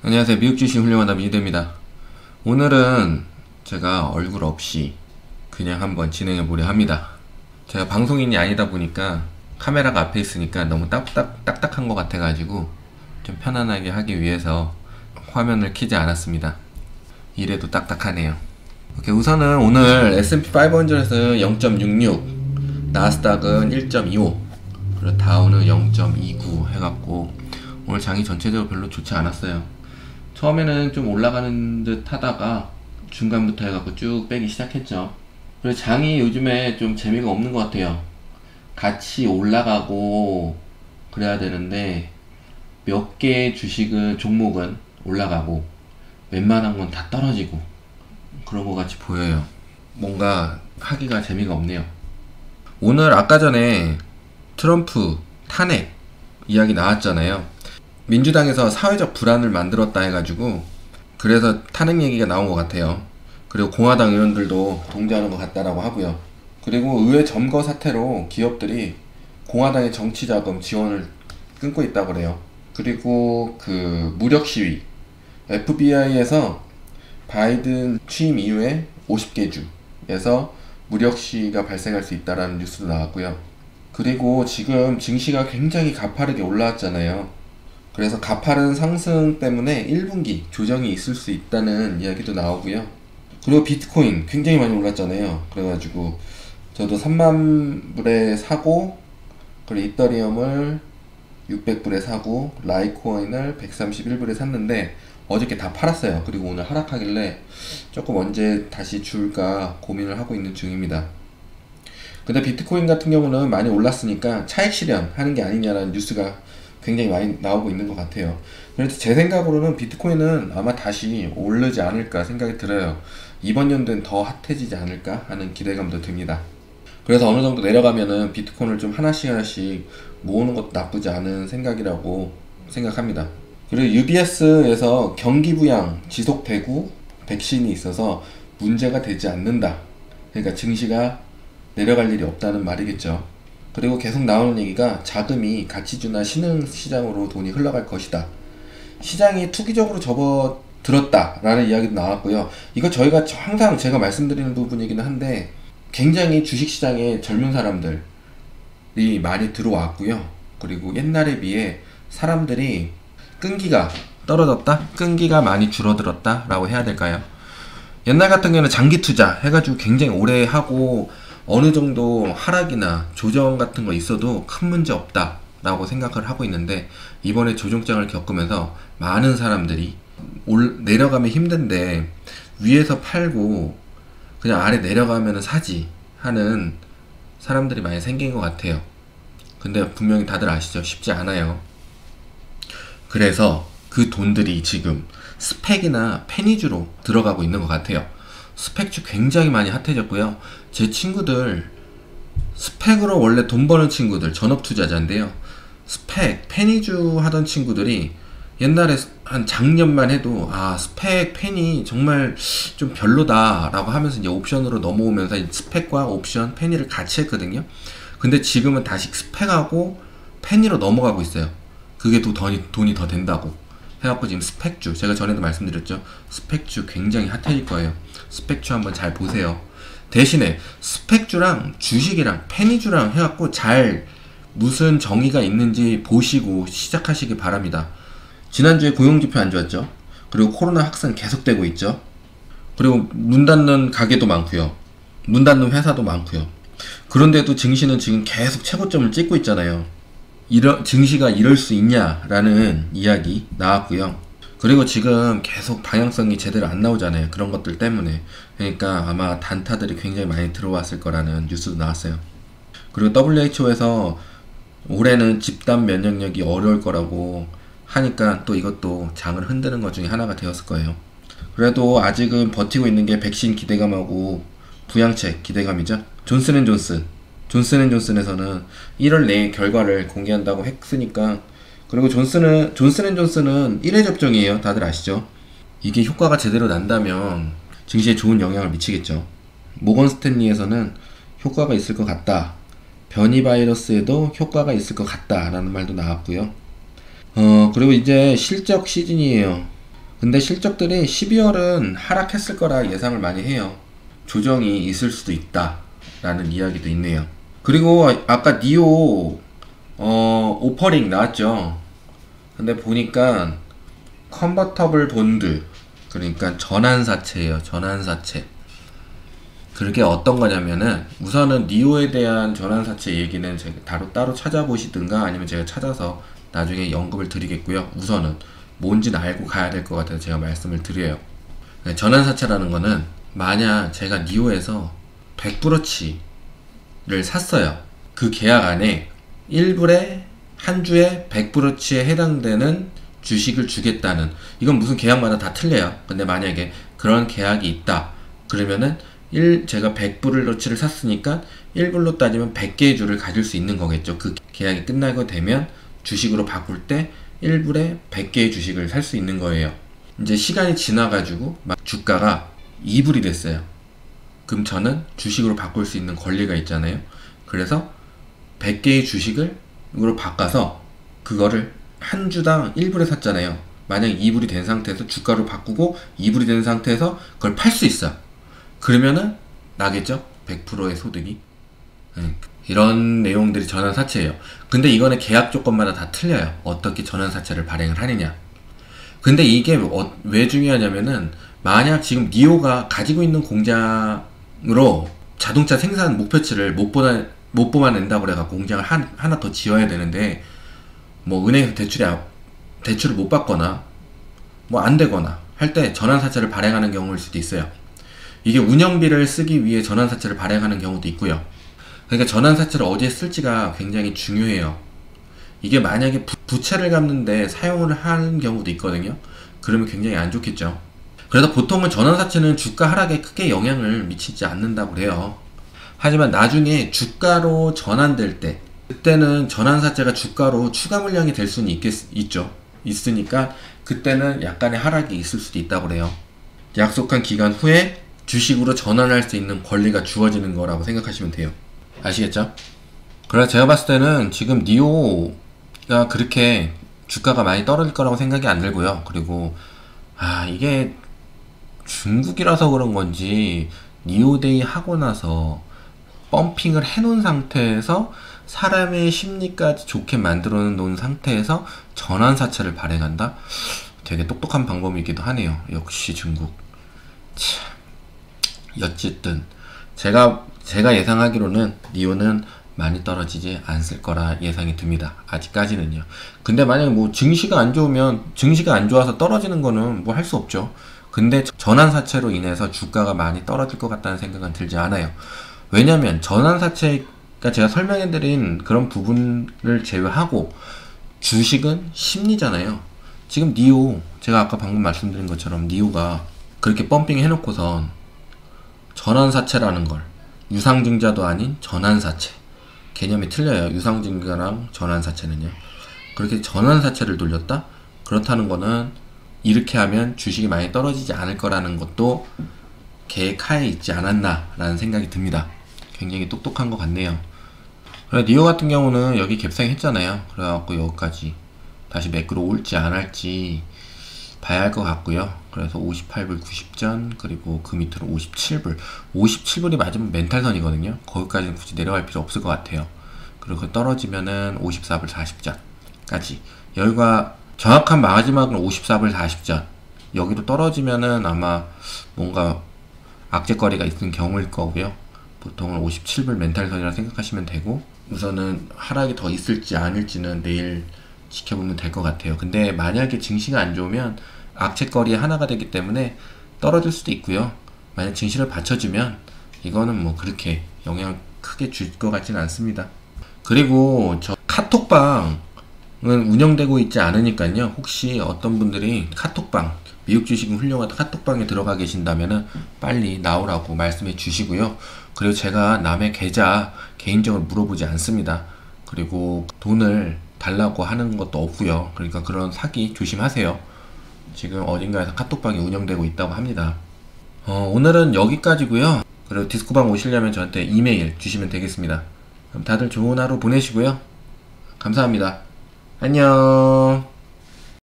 안녕하세요. 미국 주식 훌륭하다 미대입니다. 오늘은 제가 얼굴 없이 그냥 한번 진행해 보려 합니다. 제가 방송인이 아니다 보니까 카메라가 앞에 있으니까 너무 딱딱한 것 같아 가지고 좀 편안하게 하기 위해서 화면을 켜지 않았습니다. 이래도 딱딱하네요. 오케이, 우선은 오늘 S&P 500에서 0.66, 나스닥은 1.25, 그리고 다우는 0.29 해갖고 오늘 장이 전체적으로 별로 좋지 않았어요. 처음에는 좀 올라가는 듯 하다가 중간부터 해갖고 쭉 빼기 시작했죠. 그래서 장이 요즘에 좀 재미가 없는 것 같아요. 같이 올라가고 그래야 되는데 몇 개의 주식은 종목은 올라가고 웬만한 건 다 떨어지고 그런 것 같이 보여요. 뭔가 하기가 재미가 없네요. 오늘 아까 전에 트럼프 탄핵 이야기 나왔잖아요. 민주당에서 사회적 불안을 만들었다 해가지고 그래서 탄핵 얘기가 나온 것 같아요. 그리고 공화당 의원들도 동조하는 것 같다라고 하고요. 그리고 의회 점거 사태로 기업들이 공화당의 정치자금 지원을 끊고 있다고 그래요. 그리고 그 무력 시위, FBI에서 바이든 취임 이후에 50개 주에서 무력 시위가 발생할 수 있다라는 뉴스도 나왔고요. 그리고 지금 증시가 굉장히 가파르게 올라왔잖아요. 그래서 가파른 상승 때문에 1분기 조정이 있을 수 있다는 이야기도 나오고요. 그리고 비트코인 굉장히 많이 올랐잖아요. 그래가지고 저도 3만 불에 사고, 그리고 이더리움을 600불에 사고, 라이코인을 131불에 샀는데 어저께 다 팔았어요. 그리고 오늘 하락하길래 조금 언제 다시 줄까 고민을 하고 있는 중입니다. 근데 비트코인 같은 경우는 많이 올랐으니까 차익 실현하는 게 아니냐라는 뉴스가 굉장히 많이 나오고 있는 것 같아요. 그래서 제 생각으로는 비트코인은 아마 다시 오르지 않을까 생각이 들어요. 이번 연도엔 더 핫해지지 않을까 하는 기대감도 듭니다. 그래서 어느 정도 내려가면은 비트코인을 좀 하나씩 모으는 것도 나쁘지 않은 생각이라고 생각합니다. 그리고 UBS에서 경기 부양 지속되고 백신이 있어서 문제가 되지 않는다. 그러니까 증시가 내려갈 일이 없다는 말이겠죠. 그리고 계속 나오는 얘기가 자금이 가치주나 신흥시장으로 돈이 흘러갈 것이다. 시장이 투기적으로 접어들었다 라는 이야기도 나왔고요. 이거 저희가 항상 제가 말씀드리는 부분이기는 한데 굉장히 주식시장에 젊은 사람들이 많이 들어왔고요. 그리고 옛날에 비해 사람들이 끈기가 떨어졌다? 끈기가 많이 줄어들었다? 라고 해야 될까요? 옛날 같은 경우는 장기 투자 해가지고 굉장히 오래 하고 어느 정도 하락이나 조정 같은 거 있어도 큰 문제 없다 라고 생각을 하고 있는데 이번에 조정장을 겪으면서 많은 사람들이 내려가면 힘든데 위에서 팔고 그냥 아래 내려가면 사지 하는 사람들이 많이 생긴 것 같아요. 근데 분명히 다들 아시죠? 쉽지 않아요. 그래서 그 돈들이 지금 스펙이나 페니주로 들어가고 있는 것 같아요. 스펙주 굉장히 많이 핫해졌고요. 제 친구들 스펙으로 원래 돈 버는 친구들 전업투자자인데요. 스펙, 페니주 하던 친구들이 옛날에 한 작년만 해도 스펙, 페니 정말 좀 별로다 라고 하면서 이제 옵션으로 넘어오면서 스펙과 옵션, 페니를 같이 했거든요. 근데 지금은 다시 스펙하고 페니로 넘어가고 있어요. 그게 또 돈이 더 된다고 해갖고 지금 스펙주, 제가 전에도 말씀드렸죠. 스펙주 굉장히 핫해질 거예요. 스펙주 한번 잘 보세요. 대신에 스펙주랑 주식이랑 페니주랑 해갖고 잘 무슨 정의가 있는지 보시고 시작하시기 바랍니다. 지난주에 고용지표 안 좋았죠. 그리고 코로나 확산 계속되고 있죠. 그리고 문 닫는 가게도 많고요. 문 닫는 회사도 많고요. 그런데도 증시는 지금 계속 최고점을 찍고 있잖아요. 증시가 이럴 수 있냐라는 이야기 나왔고요. 그리고 지금 계속 방향성이 제대로 안 나오잖아요. 그런 것들 때문에. 그러니까 아마 단타들이 굉장히 많이 들어왔을 거라는 뉴스도 나왔어요. 그리고 WHO에서 올해는 집단 면역력이 어려울 거라고 하니까 또 이것도 장을 흔드는 것 중에 하나가 되었을 거예요. 그래도 아직은 버티고 있는 게 백신 기대감하고 부양책 기대감이죠. 존슨앤존슨에서는 1월 내에 결과를 공개한다고 했으니까. 그리고 존슨앤존슨은 1회 접종이에요. 다들 아시죠? 이게 효과가 제대로 난다면 증시에 좋은 영향을 미치겠죠. 모건 스탠리에서는 효과가 있을 것 같다. 변이 바이러스에도 효과가 있을 것 같다 라는 말도 나왔고요. 그리고 이제 실적 시즌이에요. 근데 실적들이 12월은 하락했을 거라 예상을 많이 해요. 조정이 있을 수도 있다 라는 이야기도 있네요. 그리고 아까 니오 오퍼링 나왔죠. 근데 보니까 컨버터블 본드, 그러니까 전환사채예요. 전환사채. 그게 어떤 거냐면은, 우선은 니오에 대한 전환사채 얘기는 제가 따로 찾아보시든가 아니면 제가 찾아서 나중에 언급을 드리겠고요. 우선은 뭔지는 알고 가야 될 것 같아서 제가 말씀을 드려요. 전환사채라는 거는, 만약 제가 니오에서 100브로치를 샀어요. 그 계약 안에 1불에 한 주에 100브로치에 해당되는 주식을 주겠다는, 이건 무슨 계약마다 다 틀려요. 근데 만약에 그런 계약이 있다 그러면은 제가 100브로치를 샀으니까 1불로 따지면 100개의 주를 가질 수 있는 거겠죠. 그 계약이 끝나고 되면 주식으로 바꿀 때 1불에 100개의 주식을 살 수 있는 거예요. 이제 시간이 지나가지고 막 주가가 2불이 됐어요. 그럼 저는 주식으로 바꿀 수 있는 권리가 있잖아요. 그래서 100개의 주식을 으로 바꿔서 그거를 한 주당 1불에 샀잖아요. 만약 2불이 된 상태에서 주가로 바꾸고 2불이 된 상태에서 그걸 팔 수 있어. 그러면은 나겠죠? 100%의 소득이. 이런 내용들이 전환사채예요. 근데 이거는 계약 조건마다 다 틀려요. 어떻게 전환사채를 발행을 하느냐. 근데 이게 왜 중요하냐면은, 만약 지금 니오가 가지고 있는 공장으로 자동차 생산 목표치를 못 뽑아낸다고 그래갖고 공장을 하나 더 지어야 되는데, 뭐 은행에서 대출을 못 받거나 뭐 안 되거나 할 때 전환사채를 발행하는 경우일 수도 있어요. 이게 운영비를 쓰기 위해 전환사채를 발행하는 경우도 있고요. 그러니까 전환사채를 어디에 쓸지가 굉장히 중요해요. 이게 만약에 부채를 갚는데 사용을 하는 경우도 있거든요. 그러면 굉장히 안 좋겠죠. 그래서 보통은 전환사채는 주가 하락에 크게 영향을 미치지 않는다고 그래요. 하지만 나중에 주가로 전환될 때, 그때는 전환사채가 주가로 추가 물량이 될 수는 있죠. 있으니까 그때는 약간의 하락이 있을 수도 있다고 그래요. 약속한 기간 후에 주식으로 전환할 수 있는 권리가 주어지는 거라고 생각하시면 돼요. 아시겠죠? 그래서 제가 봤을 때는 지금 니오가 그렇게 주가가 많이 떨어질 거라고 생각이 안 들고요. 그리고 이게 중국이라서 그런 건지 니오데이 하고 나서 펌핑을 해놓은 상태에서 사람의 심리까지 좋게 만들어 놓은 상태에서 전환사채를 발행한다? 되게 똑똑한 방법이기도 하네요. 역시 중국. 참. 어쨌든 제가 예상하기로는 니오는 많이 떨어지지 않을 거라 예상이 듭니다. 아직까지는요. 근데 만약에 뭐 증시가 안 좋아서 떨어지는 거는 뭐 할 수 없죠. 근데 전환사채로 인해서 주가가 많이 떨어질 것 같다는 생각은 들지 않아요. 왜냐면 전환사채가 제가 설명해드린 그런 부분을 제외하고 주식은 심리잖아요. 지금 니오, 제가 아까 방금 말씀드린 것처럼 니오가 그렇게 펌핑 해놓고선 전환사채라는 걸, 유상증자도 아닌 전환사채, 개념이 틀려요. 유상증자랑 전환사채는요. 그렇게 전환사채를 돌렸다? 그렇다는 거는 이렇게 하면 주식이 많이 떨어지지 않을 거라는 것도 계획하에 있지 않았나 라는 생각이 듭니다. 굉장히 똑똑한 것 같네요. 그래, 니오 같은 경우는 여기 갭상 했잖아요. 그래갖고 여기까지 다시 매크로 올지 안 할지 봐야 할 것 같고요. 그래서 58불 90전, 그리고 그 밑으로 57불이 맞으면 멘탈선이거든요. 거기까지는 굳이 내려갈 필요 없을 것 같아요. 그리고 떨어지면은 54불 40전까지, 여기가 정확한 마지막은 54불 40전, 여기도 떨어지면은 아마 뭔가 악재거리가 있는 경우일 거고요. 보통은 57불 멘탈선이라 생각하시면 되고, 우선은 하락이 더 있을지 아닐지는 내일 지켜보면 될 것 같아요. 근데 만약에 증시가 안 좋으면 악재거리의 하나가 되기 때문에 떨어질 수도 있고요. 만약 증시를 받쳐주면 이거는 뭐 그렇게 영향을 크게 줄 것 같지는 않습니다. 그리고 저 카톡방은 운영되고 있지 않으니까요. 혹시 어떤 분들이 카톡방, 미국 주식은 훌륭하다 카톡방에 들어가 계신다면은 빨리 나오라고 말씀해 주시고요. 그리고 제가 남의 계좌 개인적으로 물어보지 않습니다. 그리고 돈을 달라고 하는 것도 없고요. 그러니까 그런 사기 조심하세요. 지금 어딘가에서 카톡방이 운영되고 있다고 합니다. 오늘은 여기까지고요. 그리고 디스코방 오시려면 저한테 이메일 주시면 되겠습니다. 그럼 다들 좋은 하루 보내시고요. 감사합니다. 안녕.